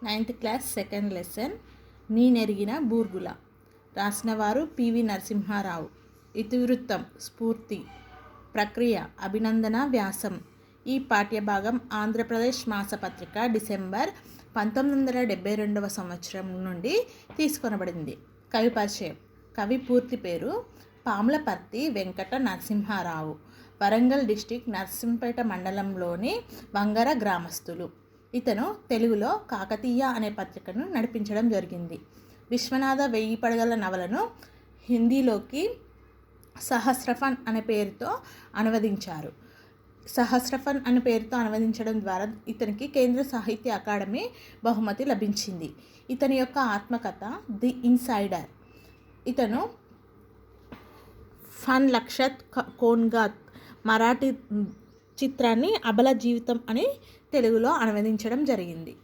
9th class second lesson నీనెరిగిన బూర్గుల. రాసినవారు పివి నరసింహారావు. ఇతివృత్తం స్ఫూర్తి. ప్రక్రియ అభినందన వ్యాసం. ఈ పాఠ్యభాగం ఆంధ్రప్రదేశ్ మాసపత్రిక డిసెంబర్ 1972 సంవత్సరం నుండి తీసుకొనబడింది. కవి పరిచయం. కవి పూర్తి పేరు పాములపర్తి వెంకట నరసింహారావు. వరంగల్ డిస్టిక్ నర్సింపేట మండలంలోని వంగర గ్రామస్తులు. ఇతను తెలుగులో కాకతీయ అనే పత్రికను నడిపించడం జరిగింది. విశ్వనాథ వెయ్యి పడగల నవలను హిందీలోకి సహస్రఫన్ అనే పేరుతో అనువదించారు. సహస్రఫన్ అనే పేరుతో అనువదించడం ద్వారా ఇతనికి కేంద్ర సాహిత్య అకాడమీ బహుమతి లభించింది. ఇతని యొక్క ఆత్మకథ ది ఇన్సైడర్. ఇతను ఫన్ లక్షత్ కోన్గాత్ మరాఠీ చిత్రాన్ని అబల జీవితం అని తెలుగులో అనువదించడం జరిగింది.